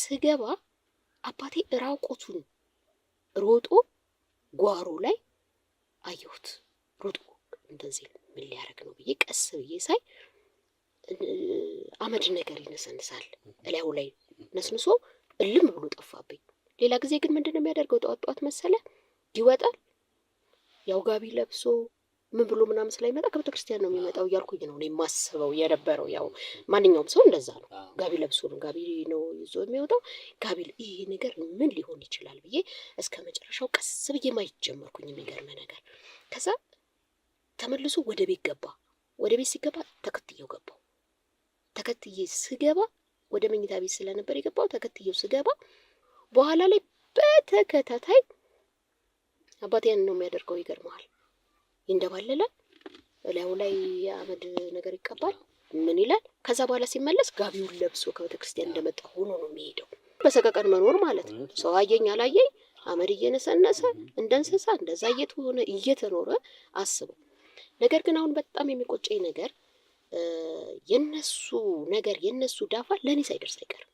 ስገባ አባቴ ራቁቱን ሮጦ ጓሮ ላይ አየሁት። ሮጦ እንደዚህ ምን ሊያደርግ ነው ብዬ ቀስ ብዬ ሳይ አመድ ነገር ይነሰንሳል እላዩ ላይ ነስንሶ እልም ብሎ ጠፋብኝ። ሌላ ጊዜ ግን ምንድነው የሚያደርገው? ጠዋት መሰለ ይወጣል፣ ያው ጋቢ ለብሶ ምን ብሎ ምናምን ስለሚመጣ ከቤተ ክርስቲያን ነው የሚመጣው እያልኩኝ ነው እኔ የማስበው የነበረው። ያው ማንኛውም ሰው እንደዛ ነው፣ ጋቢ ለብሶ ነው፣ ጋቢ ነው ይዞ የሚወጣው። ጋቢ ይሄ ነገር ምን ሊሆን ይችላል ብዬ እስከ መጨረሻው ቀስ ብዬ ማየት ጀመርኩኝ። የሚገርም ነገር ከዛ ተመልሶ ወደ ቤት ገባ። ወደ ቤት ሲገባ ተከትየው ገባው። ተከትዬ ስገባ ወደ መኝታ ቤት ስለነበር የገባው ተከትየው ስገባ በኋላ ላይ በተከታታይ አባቴ ያን ነው የሚያደርገው። ይገርማል። ይንደባለላል፣ እላዩ ላይ አመድ ነገር ይቀባል፣ ምን ይላል። ከዛ በኋላ ሲመለስ ጋቢውን ለብሶ ከቤተ ክርስቲያን እንደመጣ ሆኖ ነው የሚሄደው። በሰቀቀን መኖር ማለት ነው። ሰው አየኝ አላየኝ አመድ እየነሰነሰ እንደ እንስሳ እንደዛ እየተኖረ አስበው። ነገር ግን አሁን በጣም የሚቆጨኝ ነገር የነሱ ዳፋ ለኔ ሳይደርስ አይቀርም።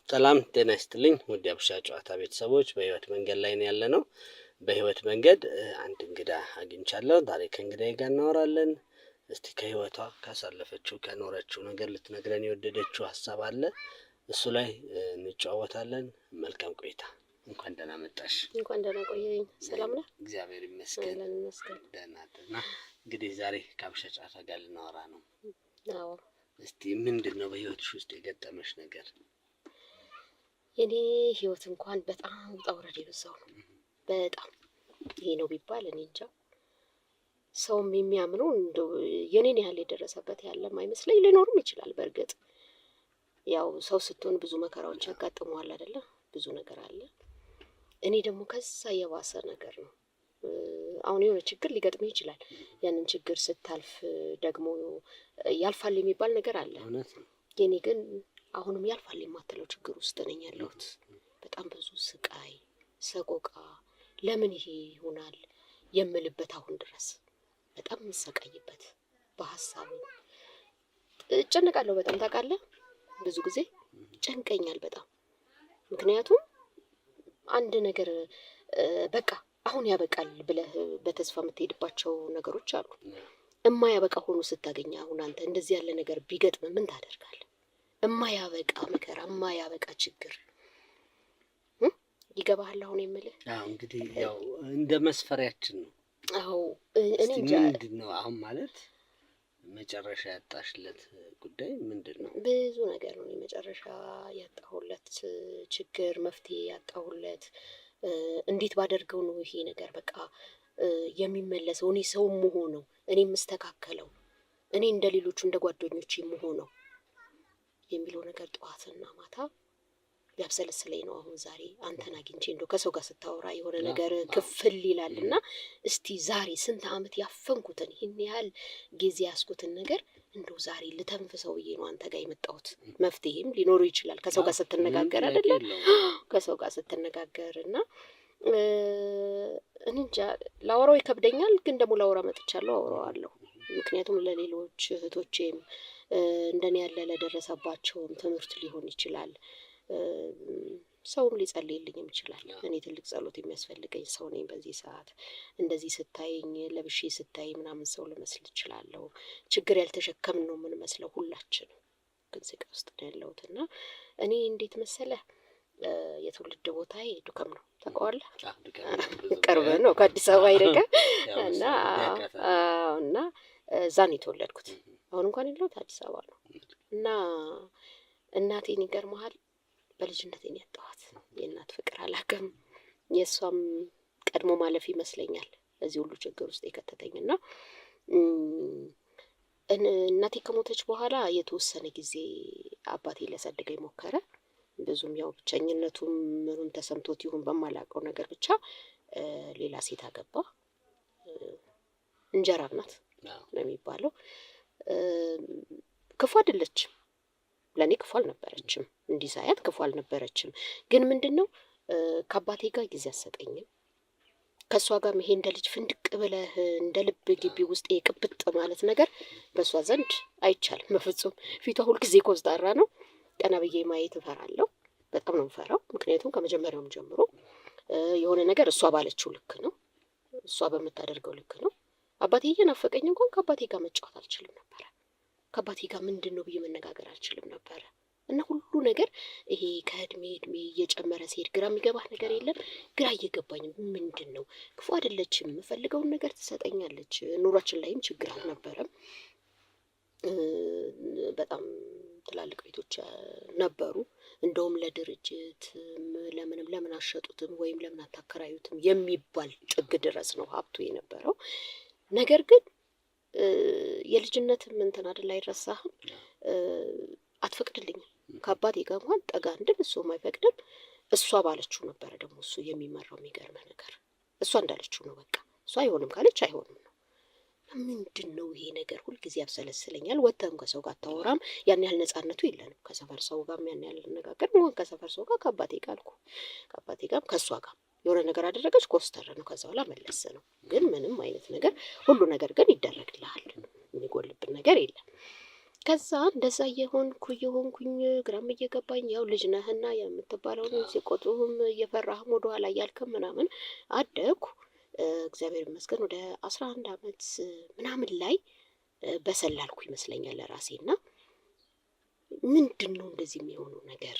ሰላም ጤና ይስጥልኝ ውድ የአብሻ ጨዋታ ቤተሰቦች፣ በህይወት መንገድ ላይ ነው ያለነው። በህይወት መንገድ አንድ እንግዳ አግኝቻለሁ። ዛሬ ከእንግዳዬ ጋር እናወራለን። እስቲ ከህይወቷ ካሳለፈችው ከኖረችው ነገር ልትነግረን የወደደችው ሀሳብ አለ፣ እሱ ላይ እንጨዋወታለን። መልካም ቆይታ። እንኳን ደህና መጣሽ። እንኳን ደህና ቆየኝ። ሰላም ነህ? እግዚአብሔር ይመስገን። ደህና ነኝ። እንግዲህ ዛሬ ከአብሻ ጨዋታ ጋር ልናወራ ነው። አዎ። እስቲ ምንድነው በህይወትሽ ውስጥ የገጠመሽ ነገር? የኔ ህይወት እንኳን በጣም ውጣ ውረድ የበዛው ነው። በጣም ይሄ ነው ቢባል እኔ እንጃ። ሰውም የሚያምነው እንደው የኔን ያህል የደረሰበት ያለም አይመስለኝ። ሊኖርም ይችላል። በእርግጥ ያው ሰው ስትሆን ብዙ መከራዎች ያጋጥመዋል አይደለ? ብዙ ነገር አለ። እኔ ደግሞ ከዛ የባሰ ነገር ነው። አሁን የሆነ ችግር ሊገጥምህ ይችላል። ያንን ችግር ስታልፍ ደግሞ ያልፋል የሚባል ነገር አለ። የኔ ግን አሁንም ያልፋል የማትለው ችግር ውስጥ ነኝ ያለሁት። በጣም ብዙ ስቃይ፣ ሰቆቃ፣ ለምን ይሄ ይሆናል የምልበት አሁን ድረስ በጣም የምሰቃይበት፣ በሀሳብ እጨነቃለሁ በጣም ታውቃለህ። ብዙ ጊዜ ጨንቀኛል በጣም። ምክንያቱም አንድ ነገር በቃ አሁን ያበቃል ብለህ በተስፋ የምትሄድባቸው ነገሮች አሉ። እማያበቃ ሆኖ ስታገኝ አሁን አንተ እንደዚህ ያለ ነገር ቢገጥም ምን ታደርጋለህ? እማያበቃ መከራ፣ እማያበቃ ችግር ይገባሃል አሁን የምልህ? አዎ እንግዲህ ያው እንደ መስፈሪያችን ነው። አዎ እኔ እንጃ ምንድነው አሁን ማለት መጨረሻ ያጣሽለት ጉዳይ ምንድነው? ብዙ ነገር ነው። መጨረሻ ያጣሁለት ችግር፣ መፍትሄ ያጣሁለት እንዴት ባደርገው ነው ይሄ ነገር በቃ የሚመለሰው? እኔ ሰው መሆነው፣ እኔ የምስተካከለው፣ እኔ እንደ ሌሎቹ እንደ ጓደኞቼ መሆነው የሚለው ነገር ጠዋትና ማታ ቢያብሰለስለኝ ነው። አሁን ዛሬ አንተን አግኝቼ እንደው ከሰው ጋር ስታወራ የሆነ ነገር ክፍል ይላልና እስቲ ዛሬ ስንት ዓመት ያፈንኩትን ይህን ያህል ጊዜ ያስኩትን ነገር እንደው ዛሬ ልተንፍሰው ብዬ ነው አንተ ጋር የመጣሁት። መፍትሄም ሊኖሩ ይችላል ከሰው ጋር ስትነጋገር አይደለ? ከሰው ጋር ስትነጋገር እና እኔ እንጃ ላወራው ይከብደኛል፣ ግን ደግሞ ላወራ መጥቻለሁ፣ አወራዋለሁ። ምክንያቱም ለሌሎች እህቶቼም እንደኔ ያለ ለደረሰባቸውም ትምህርት ሊሆን ይችላል። ሰውም ሊጸልይልኝም ይችላል። እኔ ትልቅ ጸሎት የሚያስፈልገኝ ሰው ነኝ በዚህ ሰዓት። እንደዚህ ስታይኝ ለብሼ ስታይ ምናምን ሰው ልመስል እችላለሁ። ችግር ያልተሸከምን ነው የምንመስለው ሁላችንም፣ ግን ስቃይ ውስጥ ነው ያለሁት። እና እኔ እንዴት መሰለህ የትውልድ ቦታዬ ዱከም ነው፣ ታውቀዋለህ? ቅርብ ነው ከአዲስ አበባ አይደለም። እና እዛ ነው የተወለድኩት። አሁን እንኳን ያለሁት አዲስ አበባ ነው። እና እናቴን ይገርምሃል በልጅነቴን ያጣኋት። የእናት ፍቅር አላውቅም። የእሷም ቀድሞ ማለፍ ይመስለኛል እዚህ ሁሉ ችግር ውስጥ የከተተኝ። እና እናቴ ከሞተች በኋላ የተወሰነ ጊዜ አባቴ ሊያሳድገኝ ሞከረ። ብዙም ያው ብቸኝነቱም ምኑን ተሰምቶት ይሁን በማላውቀው ነገር ብቻ ሌላ ሴት አገባ። እንጀራ ናት ነው የሚባለው። ክፉ አይደለችም፣ ለእኔ ክፉ አልነበረችም። እንዲህ ሳያት ክፉ አልነበረችም። ግን ምንድነው ከአባቴ ጋር ጊዜ አትሰጠኝም፣ ከእሷ ጋር ይሄ እንደ ልጅ ፍንድቅ ብለህ እንደ ልብ ግቢ ውስጥ የቅብጥ ማለት ነገር በእሷ ዘንድ አይቻልም በፍጹም። ፊቷ ሁልጊዜ ኮስታራ ነው። ቀና ብዬ ማየት እፈራለሁ። በጣም ነው የምፈራው። ምክንያቱም ከመጀመሪያውም ጀምሮ የሆነ ነገር እሷ ባለችው ልክ ነው፣ እሷ በምታደርገው ልክ ነው። አባቴ እየናፈቀኝ እንኳን ከአባቴ ጋር መጫወት አልችልም ነበረ። ከአባቴ ጋር ምንድን ነው ብዬ መነጋገር አልችልም ነበረ። እና ሁሉ ነገር ይሄ ከእድሜ እየጨመረ ሲሄድ ግራ የሚገባህ ነገር የለም። ግራ እየገባኝም ምንድን ነው ክፉ አይደለችም፣ የምፈልገውን ነገር ትሰጠኛለች። ኑሯችን ላይም ችግር አልነበረም። በጣም ትላልቅ ቤቶች ነበሩ። እንደውም ለድርጅት ለምን አሸጡትም ወይም ለምን አታከራዩትም የሚባል ጥግ ድረስ ነው ሀብቱ የነበረው። ነገር ግን የልጅነትም እንትን አይደል አይረሳህም። አትፈቅድልኝም ከአባቴ ጋር እንኳን ጠጋ እንድል እሱ አይፈቅድም። እሷ ባለችው ነበረ ደግሞ እሱ የሚመራው። የሚገርመህ ነገር እሷ እንዳለችው ነው። በቃ እሷ አይሆንም ካለች አይሆንም ነው። ምንድን ነው ይሄ ነገር? ሁልጊዜ ያብሰለስለኛል። ወጥተህም ከሰው ጋር አታወራም። ያን ያህል ነጻነቱ የለንም። ከሰፈር ሰው ጋር ያን ያህል ነጋገር ከሰፈር ሰው ጋር ከአባቴ ጋር አልኩ ከአባቴ ጋር ከእሷ ጋር የሆነ ነገር አደረገች ኮስተር ነው። ከዛ በኋላ መለስ ነው። ግን ምንም አይነት ነገር ሁሉ ነገር ግን ይደረግልሃል። የሚጎልብን ነገር የለም። ከዛ እንደዛ እየሆንኩኝ ግራም እየገባኝ ያው ልጅ ነህና የምትባለውን ሲቆጡህም እየፈራህም ወደኋላ እያልክም ምናምን አደግኩ። እግዚአብሔር ይመስገን ወደ 11 ዓመት ምናምን ላይ በሰላልኩ ይመስለኛል ለራሴና ምንድን ነው እንደዚህ የሚሆነው ነገር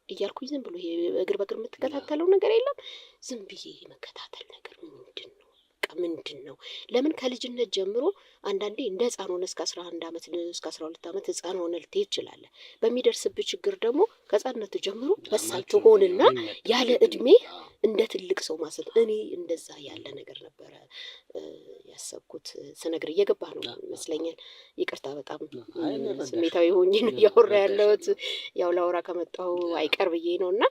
እያልኩኝ ዝም ብሎ እግር በእግር የምትከታተለው ነገር የለም። ዝም ብዬ መከታተል ነገር ምንድን ነው? ምንድን ነው? ለምን ከልጅነት ጀምሮ አንዳንዴ እንደ ህፃን ሆነ እስከ 11 ዓመት እስከ 12 ዓመት ህፃን ሆነ ልትሄድ ትችላለህ። በሚደርስብህ ችግር ደግሞ ከህፃንነት ጀምሮ በሳል ትሆንና ያለ እድሜ እንደ ትልቅ ሰው ማሰብ። እኔ እንደዛ ያለ ነገር ነበረ ያሰብኩት። ስነግር እየገባህ ነው ይመስለኛል። ይቅርታ በጣም ስሜታዊ ሆኜ ነው እያወራ ያለሁት። ያው ላወራ ከመጣሁ አይቀር ብዬ ነው። እና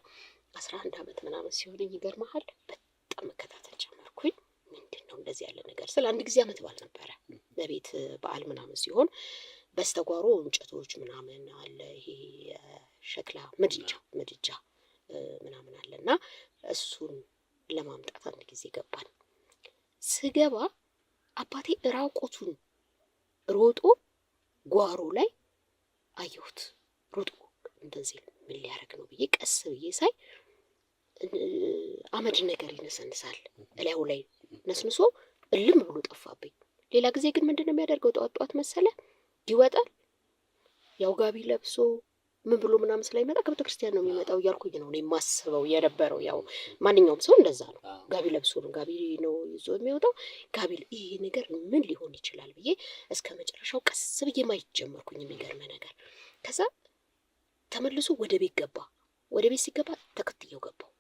11 ዓመት ምናምን ሲሆንኝ ይገርምሃል በጣም መከታተል ጀመርኩኝ። ምንድን ነው እንደዚህ ያለ ነገር ስለ አንድ ጊዜ ዓመት በዓል ነበረ። ለቤት በዓል ምናምን ሲሆን በስተጓሮ እንጨቶች ምናምን አለ። ይሄ ሸክላ ምድጃ ምናምን አለ እና እሱን ለማምጣት አንድ ጊዜ ገባን። ስገባ አባቴ ራቁቱን ሮጦ ጓሮ ላይ አየሁት። ሮጦ እንደዚህ ምን ሊያደርግ ነው ብዬ ቀስ ብዬ ሳይ አመድ ነገር ይነሰንሳል እላዩ ላይ ነስንሶ እልም ብሎ ጠፋብኝ። ሌላ ጊዜ ግን ምንድን ነው የሚያደርገው? ጠዋት መሰለ ይወጣል። ያው ጋቢ ለብሶ ምን ብሎ ምናምን ስለሚመጣ ከቤተ ክርስቲያን ነው የሚመጣው እያልኩኝ ነው የማስበው የነበረው። ያው ማንኛውም ሰው እንደዛ ነው። ጋቢ ለብሶ ነው ጋቢ ነው ይዞ የሚወጣው። ይሄ ነገር ምን ሊሆን ይችላል ብዬ እስከ መጨረሻው ቀስ ብዬ ማየት ጀመርኩኝ። የሚገርመ ነገር ከዛ ተመልሶ ወደ ቤት ገባ። ወደ ቤት ሲገባ ተከትየው ገባው።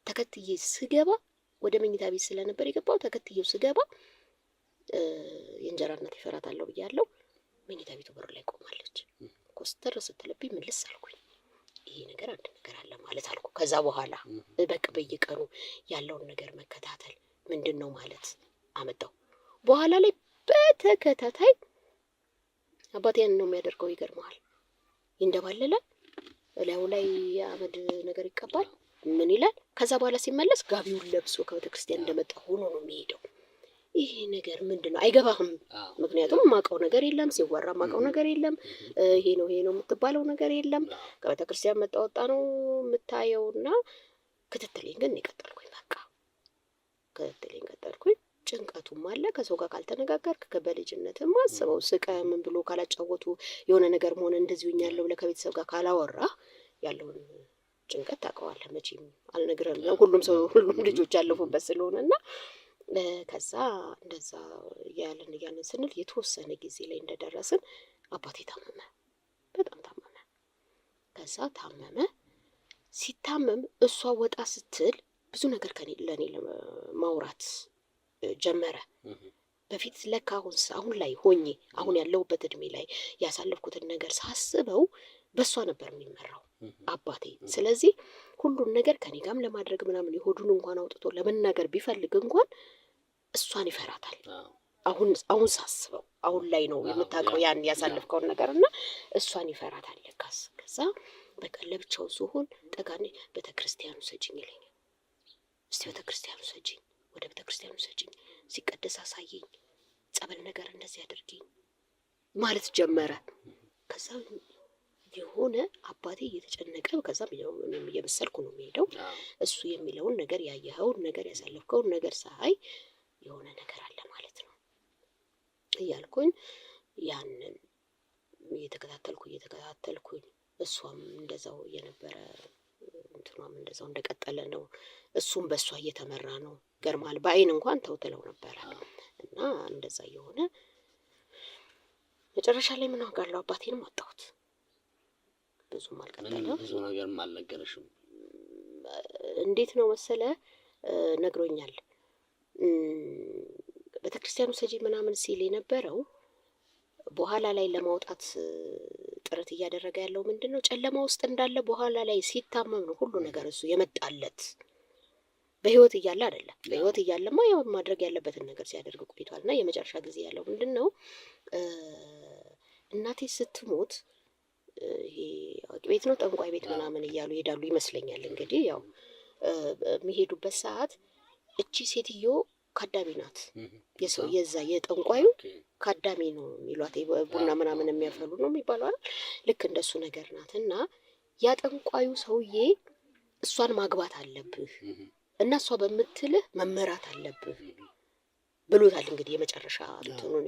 ተከትዬ ስገባ ወደ መኝታ ቤት ስለነበር የገባው ተከትየው ስገባ የእንጀራ እናት ይፈራታለሁ ብያለሁ። መኝታ ቤቱ በር ላይ ቆማለች። ኮስተር ስትልብኝ ምልስ አልኩኝ። ይሄ ነገር አንድ ነገር አለ ማለት አልኩ። ከዛ በኋላ በቃ በየቀኑ ያለውን ነገር መከታተል ምንድን ነው ማለት አመጣው። በኋላ ላይ በተከታታይ አባቴ ያን ነው የሚያደርገው። ይገርመዋል። ይንደባለላል፣ እላዩ ላይ የአመድ ነገር ይቀባል። ምን ይላል? ከዛ በኋላ ሲመለስ ጋቢውን ለብሶ ከቤተ ክርስቲያን እንደመጣ ሆኖ ነው የሚሄደው። ይሄ ነገር ምንድን ነው? አይገባህም። ምክንያቱም ማውቀው ነገር የለም፣ ሲወራ ማውቀው ነገር የለም። ይሄ ነው የምትባለው ነገር የለም። ከቤተ ክርስቲያን መጣ ወጣ ነው የምታየውና ክትትሌን ግን የቀጠልኩኝ። በቃ ክትትሌን ቀጠልኩኝ። ጭንቀቱም አለ። ከሰው ጋር ካልተነጋገርክ በልጅነትም አስበው ስቀ ምን ብሎ ካላጫወቱ የሆነ ነገር መሆን እንደዚሁኛለሁ ብለህ ከቤተሰብ ጋር ካላወራ ያለውን ጭንቀት ታውቀዋለህ። መቼም አልነግርህም። ሁሉም ልጆች ያለፉበት ስለሆነና ከዛ እንደዛ እያለን ስንል የተወሰነ ጊዜ ላይ እንደደረስን አባቴ ታመመ። በጣም ታመመ። ከዛ ታመመ። ሲታመም እሷ ወጣ ስትል ብዙ ነገር ለእኔ ማውራት ጀመረ። በፊት ለካ አሁን ላይ ሆኜ አሁን ያለሁበት እድሜ ላይ ያሳለፍኩትን ነገር ሳስበው በእሷ ነበር የሚመራው አባቴ። ስለዚህ ሁሉን ነገር ከኔ ጋርም ለማድረግ ምናምን የሆዱን እንኳን አውጥቶ ለመናገር ቢፈልግ እንኳን እሷን ይፈራታል። አሁን ሳስበው አሁን ላይ ነው የምታውቀው ያን ያሳለፍከውን ነገር እና እሷን ይፈራታል ለካስ። ከዛ በቃ ለብቻው ሲሆን ጠጋኔ ቤተክርስቲያኑ ሰጂኝ ይለኛል። እስቲ ቤተክርስቲያኑ ሰጂኝ ወደ ቤተክርስቲያኑ ሰጪኝ፣ ሲቀደስ አሳየኝ፣ ጸበል ነገር እንደዚህ አድርጊኝ ማለት ጀመረ። ከዛ የሆነ አባቴ እየተጨነቀ ከዛም እየበሰልኩ ነው የሚሄደው። እሱ የሚለውን ነገር ያየኸውን ነገር ያሳለፍከውን ነገር ሳይ የሆነ ነገር አለ ማለት ነው እያልኩኝ ያንን እየተከታተልኩኝ እሷም እንደዛው የነበረ እንትኗም እንደዛው እንደቀጠለ ነው። እሱም በእሷ እየተመራ ነው። ገርማል። በአይን እንኳን ተውትለው ነበረ እና እንደዛ የሆነ መጨረሻ ላይ ምን አውቃለሁ አባቴንም አጣሁት። ብዙም አልቀጠለም። ብዙ ነገርም አልነገረሽም? እንዴት ነው መሰለ ነግሮኛል። ቤተክርስቲያኑ ሰጂ ምናምን ሲል የነበረው በኋላ ላይ ለማውጣት ጥረት እያደረገ ያለው ምንድነው ጨለማ ውስጥ እንዳለ በኋላ ላይ ሲታመም ነው ሁሉ ነገር እሱ የመጣለት። በህይወት እያለ አይደለም። በህይወት እያለማ ያው ማድረግ ያለበትን ነገር ሲያደርግ ቆይቷልና የመጨረሻ ጊዜ ያለው ምንድነው እናቴ ስትሞት ይሄ አዋቂ ቤት ነው ጠንቋይ ቤት ምናምን እያሉ ይሄዳሉ ይመስለኛል። እንግዲህ ያው የሚሄዱበት ሰዓት እቺ ሴትዮ ካዳሚ ናት። የሰው የዛ የጠንቋዩ ካዳሚ ነው የሚሏት። ቡና ምናምን የሚያፈሉ ነው የሚባለው አይደል? ልክ እንደሱ ነገር ናት። እና ያ ጠንቋዩ ሰውዬ እሷን ማግባት አለብህ እና እሷ በምትልህ መመራት አለብህ ብሎታል። እንግዲህ የመጨረሻ እንትኑን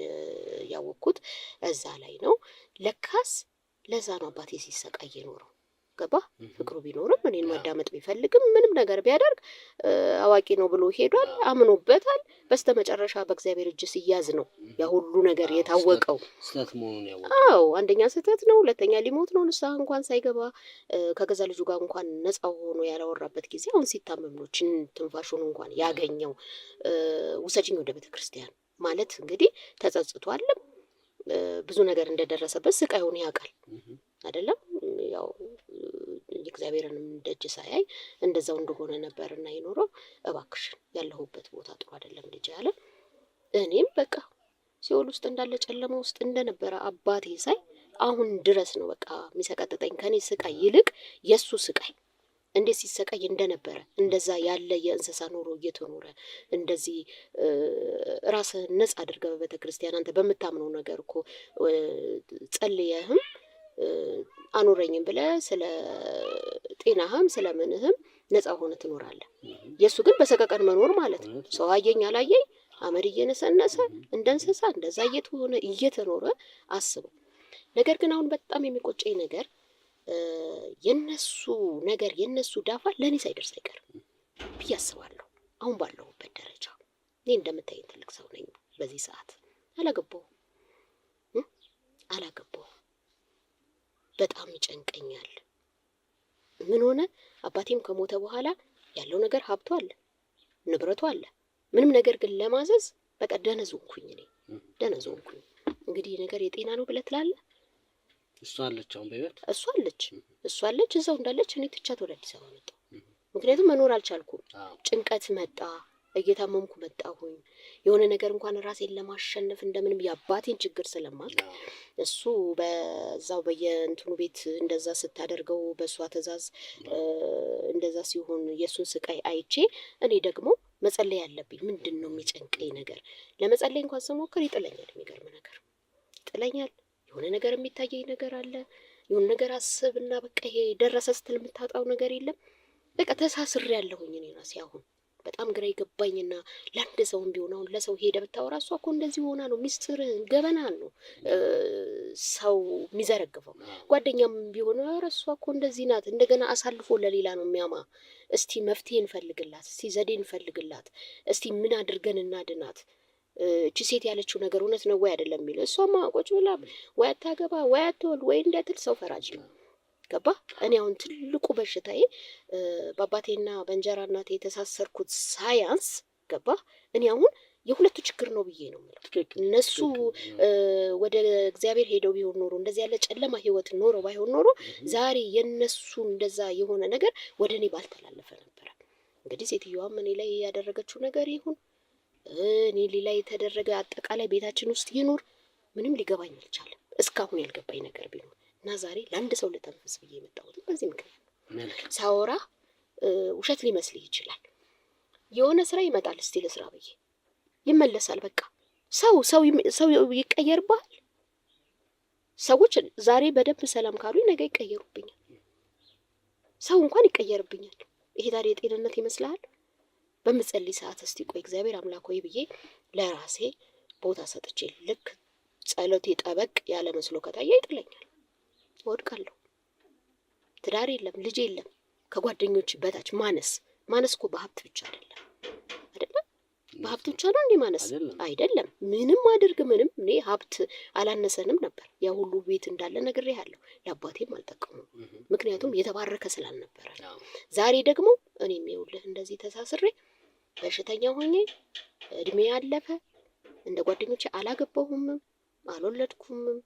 ያወቅኩት እዛ ላይ ነው። ለካስ ለዛ ነው አባቴ ሲሰቃይ ኖረው። ገባ? ፍቅሩ ቢኖርም እኔን ማዳመጥ ቢፈልግም ምንም ነገር ቢያደርግ አዋቂ ነው ብሎ ሄዷል፣ አምኖበታል። በስተመጨረሻ በእግዚአብሔር እጅ ሲያዝ ነው ያ ሁሉ ነገር የታወቀው። ስህተት መሆኑን ያወቀው። አንደኛ ስህተት ነው፣ ሁለተኛ ሊሞት ነው። ንስሐ እንኳን ሳይገባ ከገዛ ልጁ ጋር እንኳን ነፃ ሆኖ ያላወራበት ጊዜ አሁን ሲታመም ነው ትንፋሹን እንኳን ያገኘው። ውሰጂኝ ወደ ቤተክርስቲያን ማለት እንግዲህ ተጸጽቷልም ብዙ ነገር እንደደረሰበት ስቃዩን ያውቃል አይደለም። ያው የእግዚአብሔርንም ደጅ ሳያይ እንደዛው እንደሆነ ነበርና ይኖረው። እባክሽን ያለሁበት ቦታ ጥሩ አይደለም ልጅ አለ። እኔም በቃ ሲኦል ውስጥ እንዳለ ጨለማ ውስጥ እንደነበረ አባቴ ሳይ አሁን ድረስ ነው በቃ የሚሰቀጥጠኝ። ከኔ ስቃይ ይልቅ የሱ ስቃይ እንዴት ሲሰቃይ እንደነበረ እንደዛ ያለ የእንስሳ ኑሮ እየተኖረ እንደዚህ ራስህን ነጻ አድርገህ በቤተክርስቲያን አንተ በምታምነው ነገር እኮ ጸልየህም አኖረኝም ብለህ ስለ ጤናህም ስለ ምንህም ነፃ ሆነ ትኖራለህ። የሱ ግን በሰቀቀን መኖር ማለት ነው። ሰው አየኝ አላየኝ አመድ እየነሰነሰ እንደ እንስሳ እንደዛ እየተኖረ አስበው። ነገር ግን አሁን በጣም የሚቆጨኝ ነገር የነሱ ነገር የነሱ ዳፋ ለእኔ ሳይደርስ አይቀርም ብዬ አስባለሁ። አሁን ባለሁበት ደረጃ እኔ እንደምታየኝ ትልቅ ሰው ነኝ። በዚህ ሰዓት አላገባሁም። በጣም ይጨንቀኛል። ምን ሆነ አባቴም ከሞተ በኋላ ያለው ነገር ሀብቱ አለ፣ ንብረቱ አለ። ምንም ነገር ግን ለማዘዝ በቃ ደነዝ ሆንኩኝ። እኔ ደነዝ ሆንኩኝ። እንግዲህ ነገር የጤና ነው ብለህ ትላለህ። እሷ አለች አሁን በህይወት እሷ አለች እዛው እንዳለች እኔ ትቻት ወደ አዲስ አበባ መጣሁ። ምክንያቱም መኖር አልቻልኩም። ጭንቀት መጣ፣ እየታመምኩ መጣሁኝ። የሆነ ነገር እንኳን ራሴን ለማሸነፍ እንደምንም የአባቴን ችግር ስለማቅ እሱ በዛው በየእንትኑ ቤት እንደዛ ስታደርገው በእሷ ትእዛዝ እንደዛ ሲሆን የእሱን ስቃይ አይቼ እኔ ደግሞ መጸለይ ያለብኝ ምንድን ነው የሚጨንቀኝ ነገር ለመጸለይ እንኳን ስሞክር ይጥለኛል። የሚገርም ነገር ይጥለኛል። የሆነ ነገር የሚታየኝ ነገር አለ። የሆነ ነገር አስብና በቃ ይሄ ደረሰ ስትል የምታጣው ነገር የለም። በቃ ተሳስሬ ያለሁኝ እኔ ራሴ አሁን በጣም ግራ ይገባኝና ለአንድ ሰውም ቢሆን አሁን ለሰው ሄደ ብታወራ እሷ እኮ እንደዚህ ሆና ነው ሚስጥርህን ገበናን ነው ሰው የሚዘረግፈው። ጓደኛም ቢሆን ኧረ እሷ እኮ እንደዚህ ናት፣ እንደገና አሳልፎ ለሌላ ነው የሚያማ። እስቲ መፍትሄ እንፈልግላት፣ እስቲ ዘዴ እንፈልግላት፣ እስቲ ምን አድርገን እናድናት። እቺ ሴት ያለችው ነገር እውነት ነው ወይ አይደለም የሚለው እሷማ ቁጭ ብላ ወይ አታገባ ወይ አትወልድ ወይ እንዳትል ሰው ፈራጅ ነው። ገባ? እኔ አሁን ትልቁ በሽታዬ በአባቴና በእንጀራ እናቴ የተሳሰርኩት ሳያንስ ገባ? እኔ አሁን የሁለቱ ችግር ነው ብዬ ነው የምለው። እነሱ ወደ እግዚአብሔር ሄደው ቢሆን ኖሮ እንደዚህ ያለ ጨለማ ህይወት ኖሮ ባይሆን ኖሮ ዛሬ የነሱ እንደዛ የሆነ ነገር ወደ እኔ ባልተላለፈ ነበረ። እንግዲህ ሴትዮዋም እኔ ላይ ያደረገችው ነገር ይሁን እኔ ሌላ የተደረገ አጠቃላይ ቤታችን ውስጥ ይኖር ምንም ሊገባኝ አልቻለም። እስካሁን ያልገባኝ ነገር ቢኖር እና ዛሬ ለአንድ ሰው ልተንፍስ ብዬ የመጣሁት በዚህ ምክንያት ሳወራ ውሸት ሊመስልህ ይችላል። የሆነ ስራ ይመጣል እስቲ ለስራ ብዬ ይመለሳል። በቃ ሰው ይቀየርባል። ሰዎች ዛሬ በደንብ ሰላም ካሉኝ ነገ ይቀየሩብኛል። ሰው እንኳን ይቀየርብኛል። ይሄ ታዲያ የጤንነት ይመስልሃል? በምጸልይ ሰዓት እስቲ ቆይ እግዚአብሔር አምላክ ሆይ ብዬ ለራሴ ቦታ ሰጥቼ ልክ ጸሎቴ ጠበቅ ያለ መስሎ ከታየ ይጥለኛል፣ እወድቃለሁ። ትዳር የለም፣ ልጅ የለም፣ ከጓደኞች በታች ማነስ እኮ በሀብት ብቻ አይደለም በሀብት ብቻ ነው እንዴ ማነስ? አይደለም። ምንም አድርግ ምንም፣ እኔ ሀብት አላነሰንም ነበር። ያ ሁሉ ቤት እንዳለ ነግሬሃለሁ። ለአባቴም አልጠቀሙም፣ ምክንያቱም የተባረከ ስላልነበረ። ዛሬ ደግሞ እኔም ይኸውልህ እንደዚህ ተሳስሬ በሽተኛ ሆኜ እድሜ ያለፈ እንደ ጓደኞቼ አላገባሁምም አልወለድኩምም።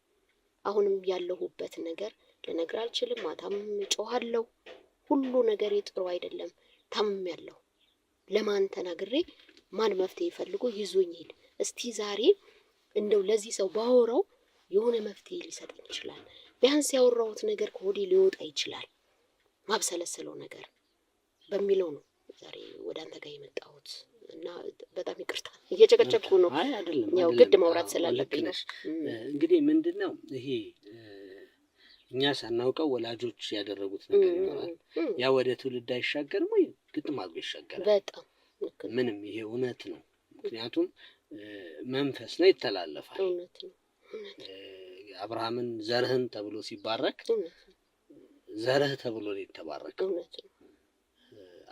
አሁንም ያለሁበት ነገር ልነግር አልችልም። ማታም ጮሃለሁ። ሁሉ ነገር ጥሩ አይደለም። ታምሜያለሁ። ለማን ተናግሬ ማን መፍትሄ ፈልጎ ይዞኝ ሄድ? እስቲ ዛሬ እንደው ለዚህ ሰው ባወራው የሆነ መፍትሄ ሊሰጠኝ ይችላል። ቢያንስ ያወራሁት ነገር ከሆዴ ሊወጣ ይችላል። ማብሰለሰለው ነገር በሚለው ነው ዛሬ ወደ አንተ ጋር የመጣሁት እና በጣም ይቅርታ እየጨቀጨቅኩ ነው። ያው ግድ ማውራት ስላለብኝ ነው። እንግዲህ ምንድነው ይሄ እኛ ሳናውቀው ወላጆች ያደረጉት ነገር ይኖራል። ያ ወደ ትውልድ አይሻገርም ወይ? ግጥም አድርጎ ይሻገራል። በጣም ምንም ይሄ እውነት ነው። ምክንያቱም መንፈስ ነው፣ ይተላለፋል። እውነት ነው። አብርሃምን ዘርህን ተብሎ ሲባረክ ዘርህ ተብሎ ነው የተባረከው። እውነት ነው።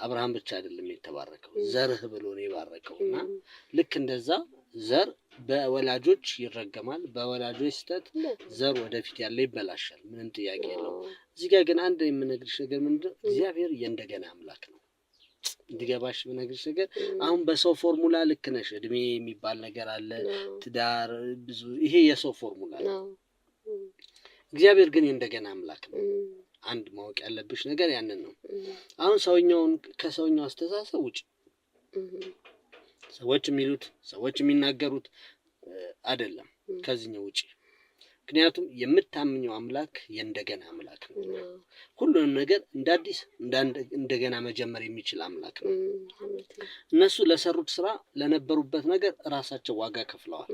አብርሃም ብቻ አይደለም የተባረከው፣ ዘርህ ብሎ ነው የባረከውና ልክ እንደዛ ዘር በወላጆች ይረገማል። በወላጆች ስተት ዘር ወደፊት ያለ ይበላሻል። ምንም ጥያቄ የለው። እዚህ ጋር ግን አንድ የምነግርሽ ነገር ምንድነው? እግዚአብሔር የእንደገና አምላክ ነው። እንዲገባሽ የምነግርሽ ነገር አሁን በሰው ፎርሙላ ልክ ነሽ። እድሜ የሚባል ነገር አለ፣ ትዳር ብዙ፣ ይሄ የሰው ፎርሙላ ነው። እግዚአብሔር ግን የእንደገና አምላክ ነው። አንድ ማወቅ ያለብሽ ነገር ያንን ነው። አሁን ከሰውኛው አስተሳሰብ ውጭ ሰዎች የሚሉት ሰዎች የሚናገሩት አይደለም፣ ከዚህኛው ውጪ። ምክንያቱም የምታምኘው አምላክ የእንደገና አምላክ ነው። ሁሉንም ነገር እንደ አዲስ እንደገና መጀመር የሚችል አምላክ ነው። እነሱ ለሰሩት ስራ ለነበሩበት ነገር ራሳቸው ዋጋ ከፍለዋል።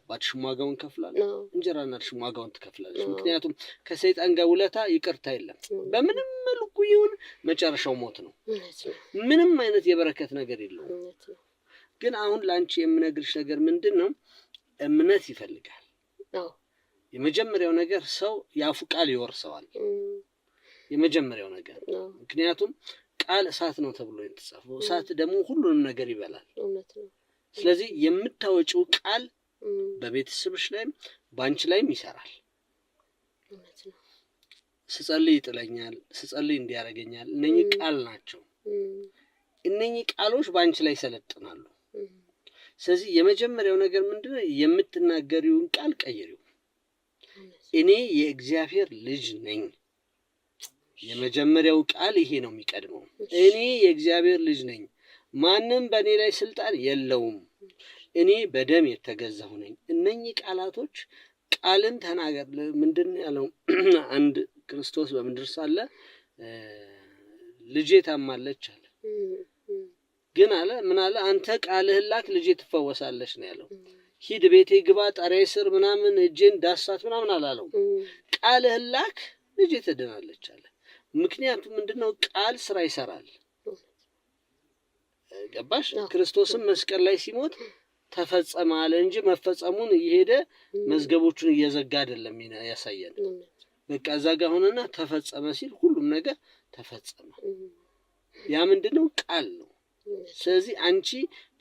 አባትሽም ዋጋውን ከፍሏል፣ እንጀራ እናትሽም ዋጋውን ትከፍላለች። ምክንያቱም ከሰይጣን ጋር ውለታ ይቅርታ የለም። በምንም መልኩ ይሁን መጨረሻው ሞት ነው። ምንም አይነት የበረከት ነገር የለውም። ግን አሁን ላንቺ የምነግርሽ ነገር ምንድነው? እምነት ይፈልጋል። የመጀመሪያው ነገር ሰው ያፉ ቃል ይወርሰዋል። የመጀመሪያው ነገር ምክንያቱም ቃል እሳት ነው ተብሎ የተጻፈው፣ እሳት ደግሞ ሁሉንም ነገር ይበላል። ስለዚህ የምታወጪው ቃል በቤተሰብሽ ላይም ባንቺ ላይም ይሰራል። ስጸልይ ይጥለኛል፣ ስጸልይ እንዲያረጋኛል፣ እነኚህ ቃል ናቸው። እነኚህ ቃሎች ባንቺ ላይ ይሰለጥናሉ። ስለዚህ የመጀመሪያው ነገር ምንድነው? የምትናገሪውን ቃል ቀይሪው። እኔ የእግዚአብሔር ልጅ ነኝ። የመጀመሪያው ቃል ይሄ ነው የሚቀድመው። እኔ የእግዚአብሔር ልጅ ነኝ፣ ማንም በእኔ ላይ ስልጣን የለውም፣ እኔ በደም የተገዛሁ ነኝ። እነኚህ ቃላቶች ቃልን ተናገር። ምንድን ያለው? አንድ ክርስቶስ በምድር ሳለ ልጄ ታማለች አለ። ግን አለ ምን አለ? አንተ ቃልህን ላክ ልጄ ትፈወሳለች ነው ያለው። ሂድ ቤቴ ግባ፣ ጣሪያዬ ስር ምናምን እጄን ዳሳት ምናምን አላለው። ቃልህን ላክ ልጄ ትድናለች አለ። ምክንያቱም ምንድነው? ቃል ስራ ይሰራል። ገባሽ? ክርስቶስም መስቀል ላይ ሲሞት ተፈጸመ አለ እንጂ መፈጸሙን እየሄደ መዝገቦቹን እየዘጋ አይደለም ያሳየን። በቃ እዛ ጋር ሆነና ተፈጸመ ሲል ሁሉም ነገር ተፈጸመ። ያ ምንድነው? ቃል ነው። ስለዚህ አንቺ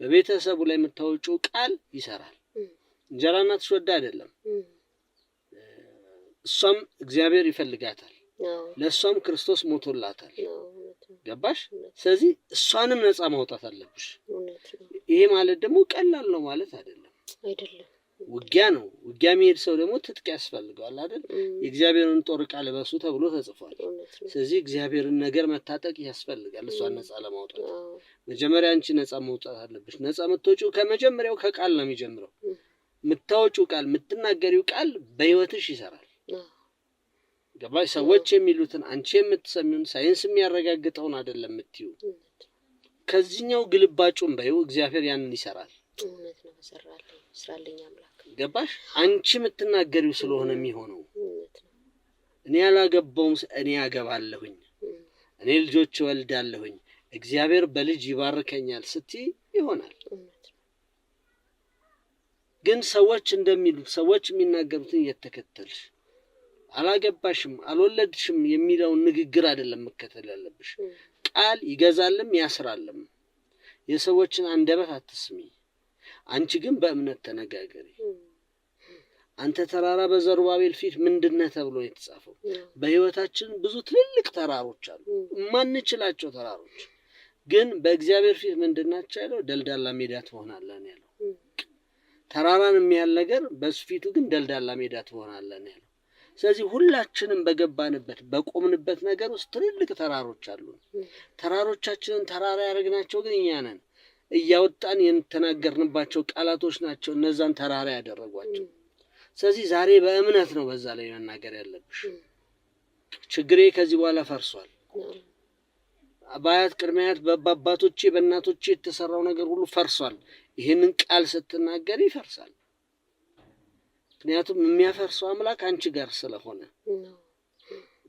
በቤተሰቡ ላይ የምታወጪው ቃል ይሰራል። እንጀራ እናትሽ ወዳ አይደለም፣ እሷም እግዚአብሔር ይፈልጋታል። ለእሷም ክርስቶስ ሞቶላታል። ገባሽ? ስለዚህ እሷንም ነፃ ማውጣት አለብሽ። ይሄ ማለት ደግሞ ቀላል ነው ማለት አይደለም። ውጊያ ነው። ውጊያ የሚሄድ ሰው ደግሞ ትጥቅ ያስፈልገዋል አይደል? የእግዚአብሔርን ጦር ዕቃ ልበሱ ተብሎ ተጽፏል። ስለዚህ እግዚአብሔርን ነገር መታጠቅ ያስፈልጋል እሷን ነፃ ለማውጣት። መጀመሪያ አንቺ ነፃ ማውጣት አለብሽ። ነፃ የምትወጪው ከመጀመሪያው ከቃል ነው የሚጀምረው። የምታወጪው ቃል፣ የምትናገሪው ቃል በህይወትሽ ይሰራል። ገባሽ? ሰዎች የሚሉትን አንቺ የምትሰሚውን ሳይንስ የሚያረጋግጠውን አይደለም የምትዩ። ከዚህኛው ግልባጩን በይው እግዚአብሔር ያንን ይሰራል። እውነት ነው። ይሰራልኝ አምላክ። ገባሽ? አንቺ የምትናገሪው ስለሆነ የሚሆነው እኔ ያላገባውም እኔ ያገባለሁኝ፣ እኔ ልጆች ወልዳለሁኝ፣ እግዚአብሔር በልጅ ይባርከኛል ስትይ ይሆናል። ግን ሰዎች እንደሚሉት ሰዎች የሚናገሩትን እየተከተልሽ አላገባሽም አልወለድሽም የሚለውን ንግግር አይደለም መከተል ያለብሽ። ቃል ይገዛልም ያስራልም። የሰዎችን አንደበት አትስሚ። አንቺ ግን በእምነት ተነጋገሪ። አንተ ተራራ በዘሩባቤል ፊት ምንድነህ ተብሎ የተጻፈው? በህይወታችን ብዙ ትልልቅ ተራሮች አሉ፣ ማንችላቸው ተራሮች። ግን በእግዚአብሔር ፊት ምንድናቸው ያለው? ደልዳላ ሜዳ ትሆናለህ ያለው። ተራራን የሚያህል ነገር በስፊቱ ግን ደልዳላ ሜዳ ትሆናለህ ያለው። ስለዚህ ሁላችንም በገባንበት በቆምንበት ነገር ውስጥ ትልልቅ ተራሮች አሉ። ተራሮቻችንን ተራራ ያደረግናቸው ግን እኛ ነን። እያወጣን የተናገርንባቸው ቃላቶች ናቸው እነዛን ተራራ ያደረጓቸው። ስለዚህ ዛሬ በእምነት ነው በዛ ላይ መናገር ያለብሽ። ችግሬ ከዚህ በኋላ ፈርሷል። አባያት ቅድሚያት በአባቶቼ በእናቶቼ የተሰራው ነገር ሁሉ ፈርሷል። ይሄንን ቃል ስትናገር ይፈርሳል። ምክንያቱም የሚያፈርሰው አምላክ አንቺ ጋር ስለሆነ።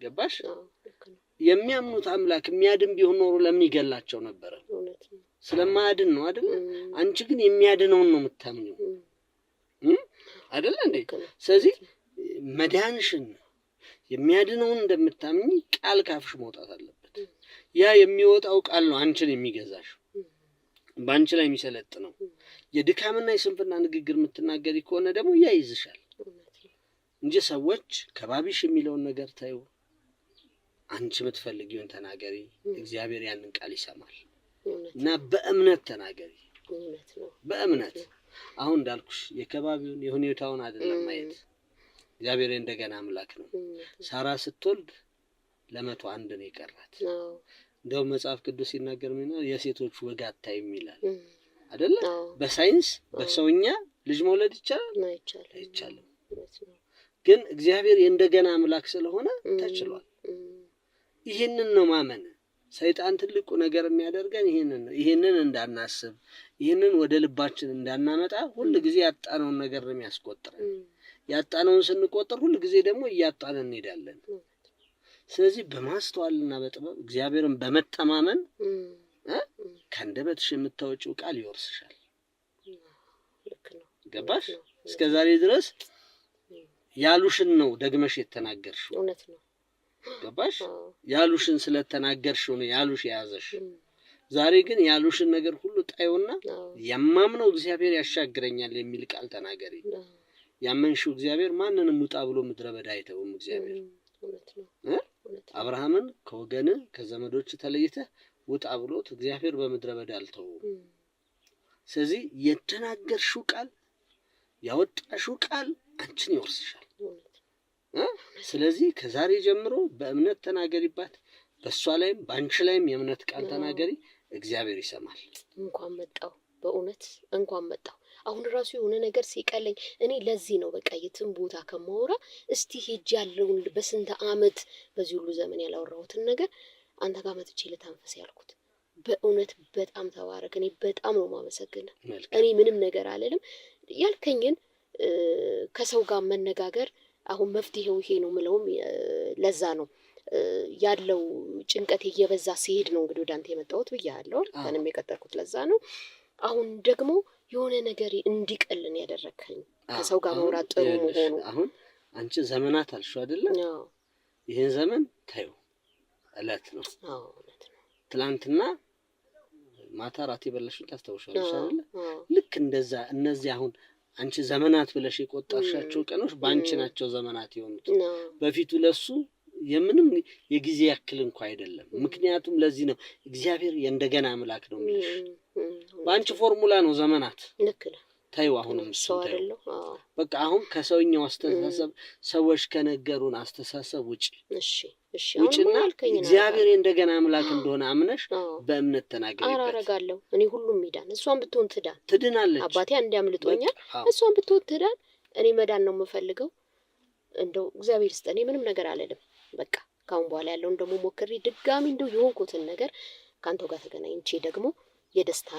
ገባሽ? የሚያምኑት አምላክ የሚያድን ቢሆን ኖሮ ለምን ይገላቸው ነበር? ስለማያድን ነው አይደል? አንቺ ግን የሚያድነውን ነው የምታምኚው አይደል እንዴ? ስለዚህ መዳንሽን የሚያድነውን እንደምታምኚ ቃል ካፍሽ መውጣት አለበት። ያ የሚወጣው ቃል ነው አንቺን የሚገዛሽ፣ ባንቺ ላይ የሚሰለጥ ነው። የድካምና የስንፍና ንግግር የምትናገሪ ከሆነ ደግሞ ያ ይዝሻል እንጂ ሰዎች ከባቢሽ የሚለውን ነገር ታዩ፣ አንቺ የምትፈልጊውን ተናገሪ። እግዚአብሔር ያንን ቃል ይሰማል። እና በእምነት ተናገሪ። በእምነት አሁን እንዳልኩሽ የከባቢውን የሁኔታውን አይደለም ማየት። እግዚአብሔር እንደገና አምላክ ነው። ሳራ ስትወልድ 101 ነው የቀራት። እንደውም መጽሐፍ ቅዱስ ሲናገር ምን ነው? የሴቶች ወግ አታይም ይላል አይደለ? በሳይንስ በሰውኛ ልጅ መውለድ ይቻላል አይቻልም። ግን እግዚአብሔር እንደገና አምላክ ስለሆነ ተችሏል። ይሄንን ነው ማመን። ሰይጣን ትልቁ ነገር የሚያደርገን ይሄንን ነው። ይሄንን እንዳናስብ፣ ይሄንን ወደ ልባችን እንዳናመጣ ሁሉ ጊዜ ያጣነውን ነገር ነው የሚያስቆጥረን። ያጣነውን ስንቆጥር ሁሉ ጊዜ ደግሞ እያጣን እንሄዳለን። ስለዚህ በማስተዋልና በጥበብ እግዚአብሔርን በመተማመን ከአንደበትሽ የምታወጪው ቃል ይወርስሻል። ገባሽ? እስከዛሬ ድረስ ያሉሽን ነው ደግመሽ የተናገርሽው። እውነት ነው። ገባሽ? ያሉሽን ስለተናገርሽው ነው ያሉሽ የያዘሽ። ዛሬ ግን ያሉሽን ነገር ሁሉ ጣዩና የማምነው እግዚአብሔር ያሻግረኛል የሚል ቃል ተናገሪ። ያመንሽው እግዚአብሔር ማንንም ውጣ ብሎ ምድረ በዳ አይተውም። እግዚአብሔር አብርሃምን ከወገን ከዘመዶች ተለይተህ ውጣ ብሎት እግዚአብሔር በምድረ በዳ አልተውም። ስለዚህ የተናገርሽው ቃል ያወጣሽው ቃል አንቺን ይወርስሻል። ስለዚህ ከዛሬ ጀምሮ በእምነት ተናገሪባት። በሷ ላይም ባንቺ ላይም የእምነት ቃል ተናገሪ። እግዚአብሔር ይሰማል። እንኳን መጣው፣ በእውነት እንኳን መጣው። አሁን ራሱ የሆነ ነገር ሲቀለኝ እኔ ለዚህ ነው በቃ የትም ቦታ ከማወራ እስቲ ሄጅ ያለውን በስንት አመት በዚህ ሁሉ ዘመን ያላወራሁትን ነገር አንተ ጋር መጥቼ ልታንፈስ ያልኩት። በእውነት በጣም ተባረክ። እኔ በጣም ነው ማመሰግነው። እኔ ምንም ነገር አልልም። ያልከኝን ከሰው ጋር መነጋገር አሁን መፍትሄው ይሄ ነው ምለውም ለዛ ነው ያለው ጭንቀት እየበዛ ሲሄድ ነው እንግዲህ ወዳንተ የመጣሁት ብያለሁ። እኔም የቀጠርኩት ለዛ ነው። አሁን ደግሞ የሆነ ነገር እንዲቀልን ያደረከኝ ከሰው ጋር ማውራት ጥሩ መሆኑ። አሁን አንቺ ዘመናት አልሽው አይደለ? ይሄን ዘመን ታዩ እለት ነው። እለት ነው። ትላንትና ማታ ራት የበላሽው ታስተውሻለሽ አይደለ? ልክ እንደዛ እነዚህ አሁን አንቺ ዘመናት ብለሽ የቆጠርሻቸው ቀኖች ባንቺ ናቸው ዘመናት የሆኑት። በፊቱ ለሱ የምንም የጊዜ ያክል እንኳን አይደለም። ምክንያቱም ለዚህ ነው እግዚአብሔር እንደገና አምላክ ነው የሚልሽ። ባንቺ ፎርሙላ ነው ዘመናት። ልክ ነው። ታዩ አሁንም እሱ ታዩ። በቃ አሁን ከሰውኛው አስተሳሰብ ሰዎች ከነገሩን አስተሳሰብ ውጪ ውጪና እግዚአብሔር እንደገና አምላክ እንደሆነ አምነሽ በእምነት ተናገሪበት። አራረጋለሁ እኔ ሁሉም ይዳን፣ እሷን ብትሆን ትዳናለች። አባቴ አንድ ያምልጦኛል፣ እሷን ብትሆን ትዳን። እኔ መዳን ነው የምፈልገው። እንደው እግዚአብሔር ይስጠኝ፣ ምንም ነገር አልልም። በቃ ካሁን በኋላ ያለውን ደግሞ ሞክሬ ድጋሚ እንደው የሆንኩትን ነገር ካንተው ጋር ተገናኝቼ ደግሞ የደስታ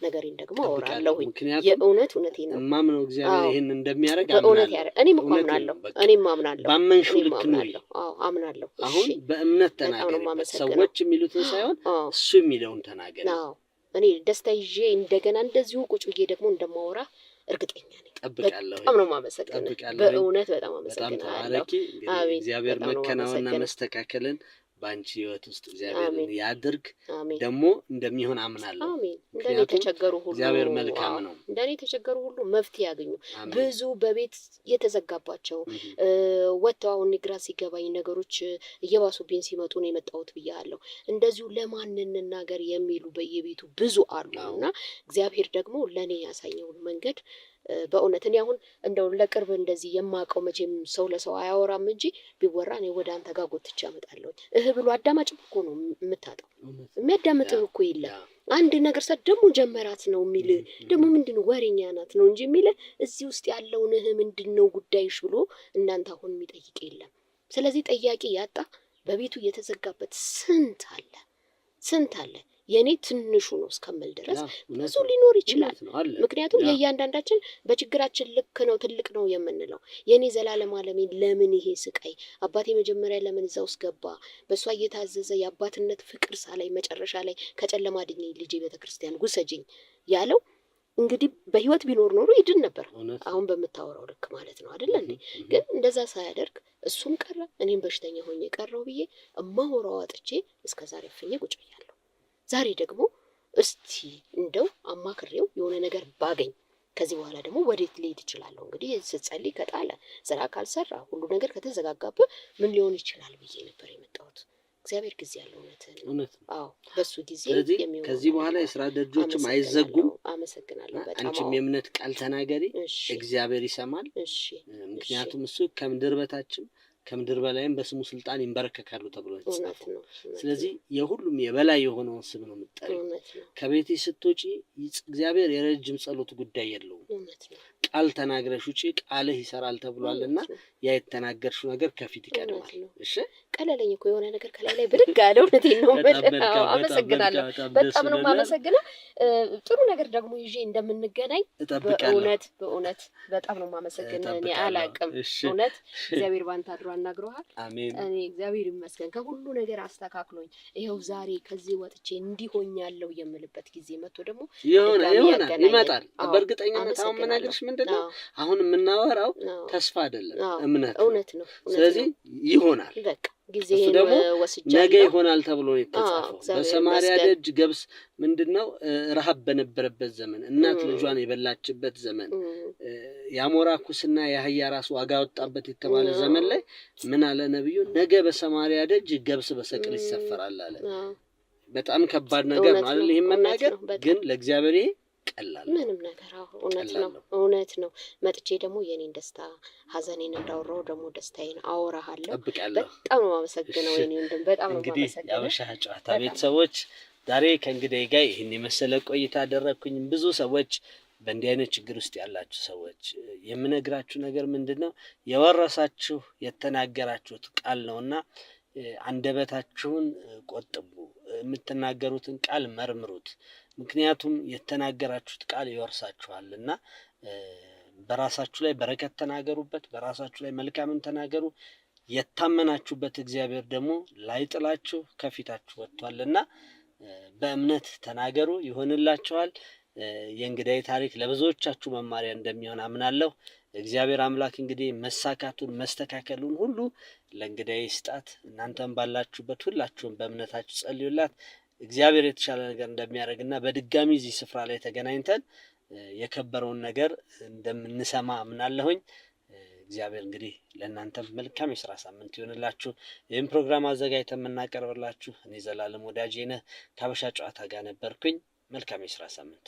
ነገሬን ደግሞ አወራለሁኝ። የእውነት እውነቴን ነው እማምነው እግዚአብሔር ይሄን እንደሚያደርግ በእውነት እኔም እኮ አምናለሁ። ባመንሽው ልክ ነው። አምናለሁ። አሁን በእምነት ተናገሪ፣ ሰዎች የሚሉትን ሳይሆን እሱ የሚለውን ተናገሪ። እኔ ደስታ ይዤ እንደገና እንደዚሁ ቁጭ ብዬ ደግሞ እንደማወራ እርግጠኛ ነኝ። ጠብቃለሁ። በጣም ነው የማመሰግነው። በእውነት በጣም አመሰግናለሁ። እግዚአብሔር መከናወንና መስተካከልን በአንቺ ህይወት ውስጥ እግዚአብሔር ያድርግ። ደግሞ እንደሚሆን አምናለሁ። አሜን። እንደኔ ተቸገሩ ሁሉ እግዚአብሔር መልካም ነው። እንደኔ ተቸገሩ ሁሉ መፍትሄ ያገኙ። ብዙ በቤት የተዘጋባቸው ወጥተው አሁን ግራ ሲገባኝ ነገሮች እየባሱብኝ ሲመጡ ነው የመጣሁት ብያለሁ። እንደዚሁ ለማን እንናገር የሚሉ በየቤቱ ብዙ አሉና እግዚአብሔር ደግሞ ለኔ ያሳየውን መንገድ በእውነት እኔ አሁን እንደው ለቅርብ እንደዚህ የማውቀው መቼም ሰው ለሰው አያወራም እንጂ ቢወራ እኔ ወደ አንተ ጋር ጎትቼ አመጣለሁ። ብሎ አዳማጭ እኮ ነው የምታጣው። የሚያዳምጥህ እኮ የለም። አንድ ነገር ሰጥ ደግሞ ጀመራት ነው የሚል ደግሞ ምንድነው ወሬኛ ናት ነው እንጂ የሚል እዚህ ውስጥ ያለውን ምንድነው ጉዳይሽ ብሎ እናንተ አሁን የሚጠይቅ የለም። ስለዚህ ጠያቂ ያጣ በቤቱ የተዘጋበት ስንት አለ። የኔ ትንሹ ነው እስከምል ድረስ ብዙ ሊኖር ይችላል። ምክንያቱም የእያንዳንዳችን በችግራችን ልክ ነው ትልቅ ነው የምንለው። የኔ ዘላለም ዓለሜን ለምን ይሄ ስቃይ አባቴ መጀመሪያ ለምን እዛ ውስጥ ገባ? በእሷ እየታዘዘ የአባትነት ፍቅር ሳላይ መጨረሻ ላይ ከጨለማ ድኜ ልጄ ቤተክርስቲያን ጉሰጅኝ ያለው እንግዲህ በህይወት ቢኖር ኖሮ ይድን ነበር። አሁን በምታወራው ልክ ማለት ነው አይደል እንዴ? ግን እንደዛ ሳያደርግ እሱም ቀረ፣ እኔም በሽተኛ ሆኜ ቀረው ብዬ እማወራው አጥቼ እስከዛሬ ፍኜ ቁጭ ብያለሁ። ዛሬ ደግሞ እስቲ እንደው አማክሬው የሆነ ነገር ባገኝ ከዚህ በኋላ ደግሞ ወዴት ልሄድ እችላለሁ? እንግዲህ ስትጸልይ ከጣለ ስራ ካልሰራ ሁሉ ነገር ከተዘጋጋብህ ምን ሊሆን ይችላል ብዬ ነበር የመጣሁት። እግዚአብሔር ጊዜ ያለው እውነት ነው። በሱ ጊዜ የሚሆነው ከዚህ በኋላ የስራ ደጆችም አይዘጉም። አመሰግናለሁ በጣም። አንቺም የእምነት ቃል ተናገሪ፣ እግዚአብሔር ይሰማል። ምክንያቱም እሱ ከምድር በታችም ከምድር በላይም በስሙ ስልጣን ይንበረከካሉ ተብሎ ተጽፏል። ስለዚህ የሁሉም የበላይ የሆነውን ስም ነው የምትጠሪው። ከቤቴ ስትወጪ እግዚአብሔር የረጅም ጸሎት ጉዳይ የለውም። ቃል ተናግረሽ ውጪ ቃልህ ይሰራል ተብሏልና ያ የተናገርሽው ነገር ከፊት ይቀድማል። እሺ ቀለለኝ እኮ የሆነ ነገር ከላይ ላይ ብድግ አለ። እውነቴን ነው። አመሰግናለሁ። በጣም ነው የማመሰግነው። ጥሩ ነገር ደግሞ ይዤ እንደምንገናኝ በእውነት በጣም ነው የማመሰግነው። እኔ አላቅም እውነት እግዚአብሔር ባንተ አድሮ አናግሮሃል። እኔ እግዚአብሔር ይመስገን ከሁሉ ነገር አስተካክሎኝ ይኸው ዛሬ ከዚህ ወጥቼ እንዲሆኛለሁ የምልበት ጊዜ መጥቶ ደግሞ ይመጣል። በእርግጠኝነት አሁን መናገርሽ ምንድነው አሁን የምናወራው ተስፋ አይደለም እምነት ነው። ስለዚህ ይሆናል። በቃ ጊዜን ደግሞ ነገ ይሆናል ተብሎ ነው የተጻፈው። በሰማርያ ደጅ ገብስ ምንድነው ረሃብ በነበረበት ዘመን እናት ልጇን የበላችበት ዘመን ያሞራ ኩስና የአህያ ራስ ዋጋ ወጣበት የተባለ ዘመን ላይ ምን አለ ነብዩ? ነገ በሰማርያ ደጅ ገብስ በሰቅል ይሰፈራል አለ። በጣም ከባድ ነገር ነው አይደል? ይሄን መናገር ግን ለእግዚአብሔር ይሄ ቀላል ምንም ነገር እውነት ነው። መጥቼ ደግሞ የኔን ደስታ ሐዘኔን እንዳወራው ደግሞ ደስታዬን አወራሃለሁ። በጣም ነው የማመሰግነው። የኔ ወንድም በጣም ነው የማመሰግነው። እንግዲህ የአበሻ ጨዋታ ቤተሰቦች ዛሬ ከእንግዲህ ጋር ይሄን የመሰለ ቆይታ አደረኩኝ። ብዙ ሰዎች በእንዲህ አይነት ችግር ውስጥ ያላችሁ ሰዎች የምነግራችሁ ነገር ምንድነው የወረሳችሁ የተናገራችሁት ቃል ነውና አንደበታችሁን ቆጥቡ። የምትናገሩትን ቃል መርምሩት። ምክንያቱም የተናገራችሁት ቃል ይወርሳችኋልና በራሳችሁ ላይ በረከት ተናገሩበት፣ በራሳችሁ ላይ መልካምን ተናገሩ። የታመናችሁበት እግዚአብሔር ደግሞ ላይጥላችሁ ከፊታችሁ ወጥቷልና በእምነት ተናገሩ፣ ይሆንላችኋል። የእንግዳይ ታሪክ ለብዙዎቻችሁ መማሪያ እንደሚሆን አምናለሁ። እግዚአብሔር አምላክ እንግዲህ መሳካቱን መስተካከሉን ሁሉ ለእንግዳይ ይስጣት። እናንተም ባላችሁበት ሁላችሁም በእምነታችሁ ጸልዩላት። እግዚአብሔር የተሻለ ነገር እንደሚያደርግና በድጋሚ እዚህ ስፍራ ላይ ተገናኝተን የከበረውን ነገር እንደምንሰማ አምናለሁኝ። እግዚአብሔር እንግዲህ ለእናንተም መልካም የሥራ ሳምንት ይሆንላችሁ። ይህን ፕሮግራም አዘጋጅተን የምናቀርብላችሁ እኔ ዘላለም ወዳጄ ነህ ከሀበሻ ጨዋታ ጋር ነበርኩኝ። መልካም የሥራ ሳምንት